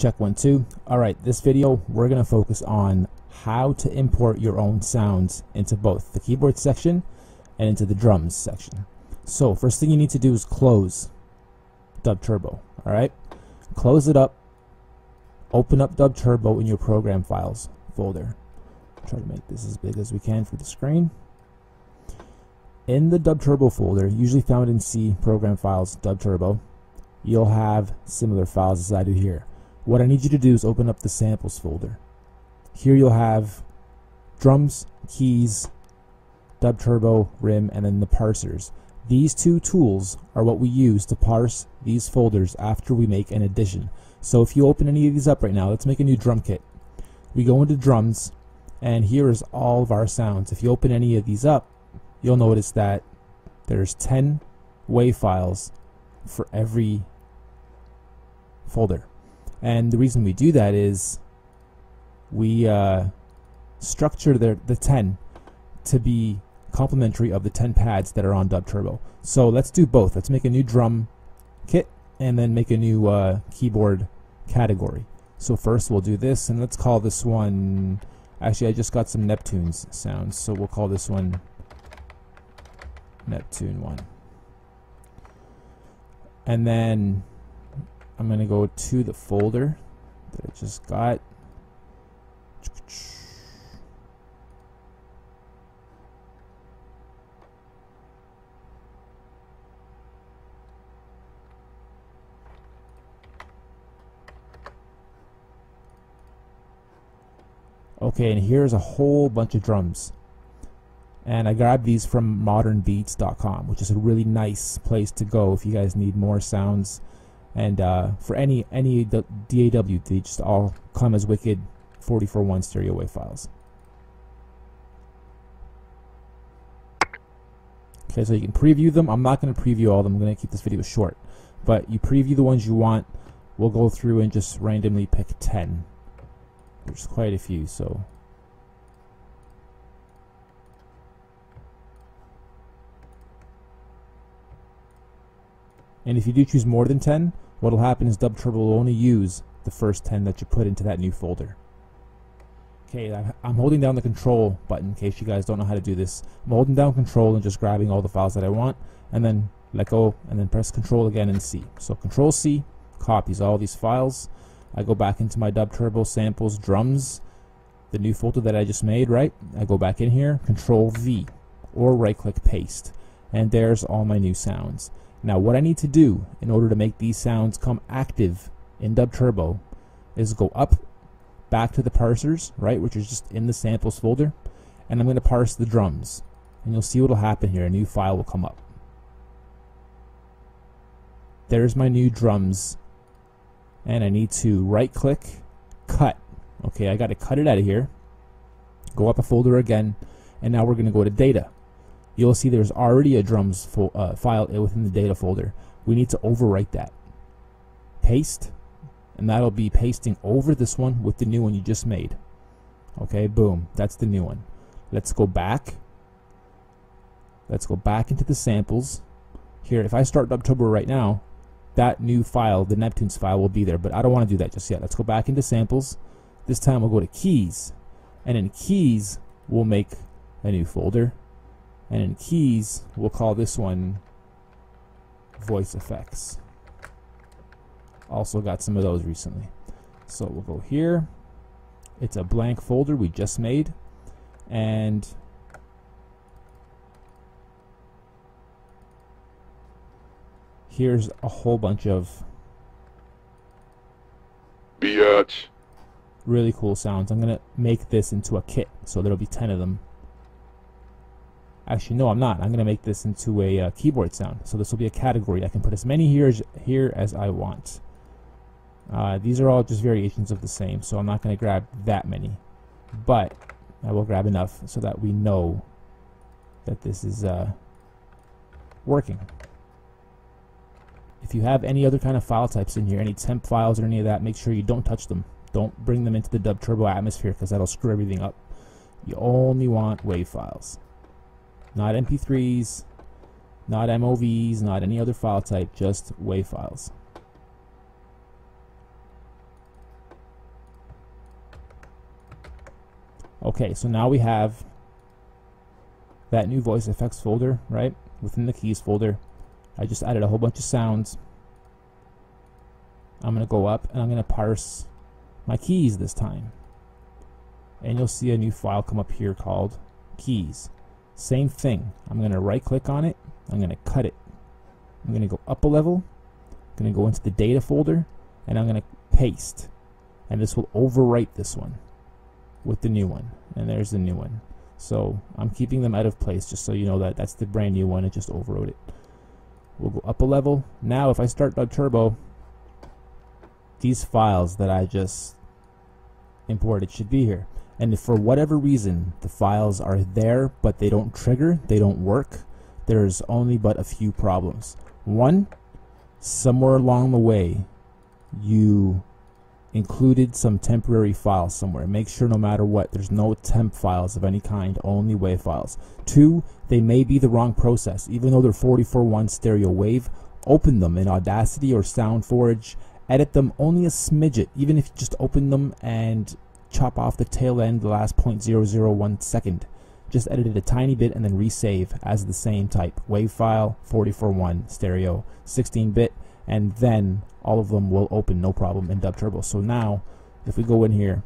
Check 1 2. Alright, this video we're going to focus on how to import your own sounds into both the keyboard section and into the drums section. So first thing you need to do is close DUBTURBO. Alright, close it up, open up DUBTURBO in your program files folder. Try to make this as big as we can for the screen. In the DUBTURBO folder, usually found in C, program files, DUBTURBO, you'll have similar files as I do here. What I need you to do is open up the samples folder. Here you'll have drums, keys, DUBTURBO, RIM, and then the parsers. These two tools are what we use to parse these folders after we make an addition. So if you open any of these up right now, let's make a new drum kit. We go into drums, and here is all of our sounds. If you open any of these up, you'll notice that there's 10 WAV files for every folder. And the reason we do that is we structure the 10 to be complementary of the 10 pads that are on DUBTURBO. So let's do both. Let's make a new drum kit and then make a new keyboard category. So first we'll do this, and let's call this one, actually I just got some Neptune's sounds, so we'll call this one Neptune 1. And then I'm going to go to the folder that I just got. Okay, and here's a whole bunch of drums. And I grabbed these from modernbeats.com, which is a really nice place to go if you guys need more sounds. And for any DAW, they just all come as wicked 44.1 stereo wave files. Okay, so you can preview them. I'm not going to preview all of them. I'm going to keep this video short. But you preview the ones you want. We'll go through and just randomly pick 10. There's quite a few, so. And if you do choose more than 10, what will happen is DUBTURBO will only use the first 10 that you put into that new folder. Okay, I'm holding down the control button in case you guys don't know how to do this. I'm holding down control and just grabbing all the files that I want, and then let go, and then press control again and C. So control C copies all these files. I go back into my DUBTURBO samples drums, the new folder that I just made, right? I go back in here, control V, or right click paste, and there's all my new sounds. Now what I need to do in order to make these sounds come active in DUBTURBO is go up back to the parsers, right, which is just in the samples folder, and I'm going to parse the drums, and you'll see what will happen here. A new file will come up. There's my new drums, and I need to right click, cut. Okay, I got to cut it out of here, go up a folder again, and now we're going to go to data. You'll see there's already a drums file within the data folder. We need to overwrite that. Paste, and that'll be pasting over this one with the new one you just made. Okay, boom, that's the new one. Let's go back. Let's go back into the samples. Here, if I start DUBTURBO right now, that new file, the Neptune's file, will be there, but I don't want to do that just yet. Let's go back into samples. This time we'll go to keys, and in keys we'll make a new folder. And in keys, we'll call this one voice effects. Also got some of those recently. So we'll go here. It's a blank folder we just made. And here's a whole bunch of really cool sounds. I'm going to make this into a kit, so there'll be 10 of them. Actually, no, I'm not. I'm going to make this into a keyboard sound. So this will be a category. I can put as many here as I want. These are all just variations of the same, so I'm not going to grab that many. But I will grab enough so that we know that this is working. If you have any other kind of file types in here, any temp files or any of that, make sure you don't touch them. Don't bring them into the DUBTURBO atmosphere because that'll screw everything up. You only want WAV files. Not MP3s, not MOVs, not any other file type, just WAV files. Okay, so now we have that new voice effects folder, right? Within the keys folder, I just added a whole bunch of sounds. I'm going to go up and I'm going to parse my keys this time. And you'll see a new file come up here called keys. Same thing. I'm going to right click on it. I'm going to cut it. I'm going to go up a level. I'm going to go into the data folder and I'm going to paste. And this will overwrite this one with the new one. And there's the new one. So I'm keeping them out of place just so you know that that's the brand new one. It just overwrote it. We'll go up a level. Now if I start DUBTURBO, these files that I just imported should be here. And if for whatever reason the files are there but they don't trigger, they don't work, there's only but a few problems. One, somewhere along the way you included some temporary files somewhere. Make sure no matter what there's no temp files of any kind, only WAV files. Two, they may be the wrong process. Even though they're 44.1 stereo wave, open them in Audacity or SoundForge, edit them only a smidget, even if you just open them and chop off the tail end, the last 0.001 second. Just edit it a tiny bit and then resave as the same type. WAV file, 44.1 stereo, 16-bit, and then all of them will open no problem in DUBTURBO. So now, if we go in here,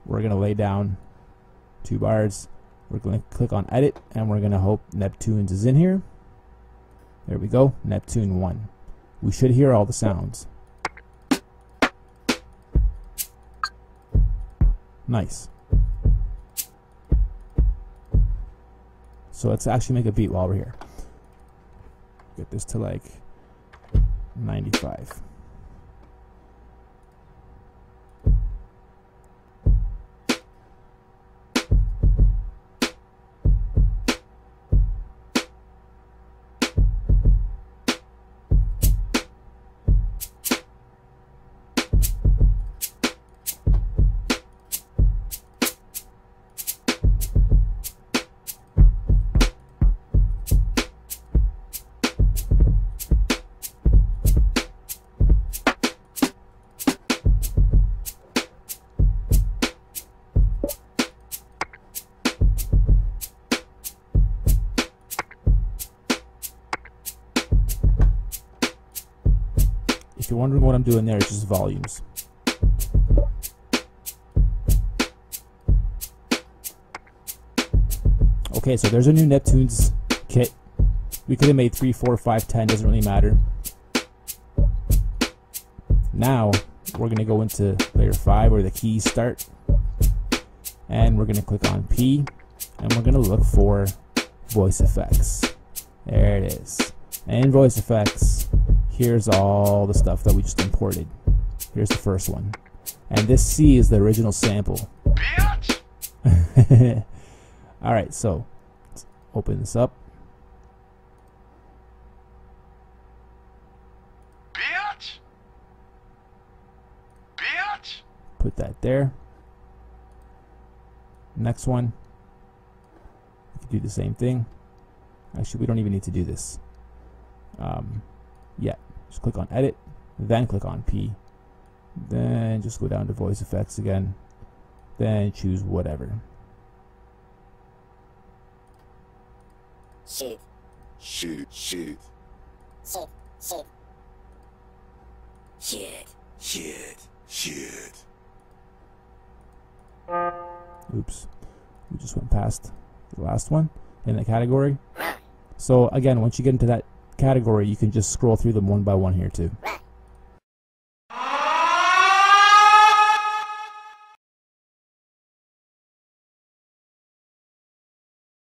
we're going to lay down 2 bars. We're going to click on edit, and we're going to hope Neptunes is in here. There we go, Neptune 1. We should hear all the sounds. Nice. So let's actually make a beat while we're here. Get this to like 95. If you're wondering what I'm doing there, it's just volumes. Okay, so there's a new Neptunes kit. We could have made 3, 4, 5, 10, doesn't really matter. Now, we're going to go into layer 5 where the keys start. And we're going to click on P. And we're going to look for voice effects. There it is. And voice effects. Here's all the stuff that we just imported. Here's the first one. And this C is the original sample. Alright, so let's open this up. Put that there. Next one. We can do the same thing. Actually, we don't even need to do this. Yeah. Just click on edit, then click on P, then just go down to voice effects again, then choose whatever. Shoot. Shoot. Shoot. Shoot. Shoot. Shoot. Shoot. Shoot. Oops. We just went past the last one in the category. So again, once you get into that category, you can just scroll through them one by one here too.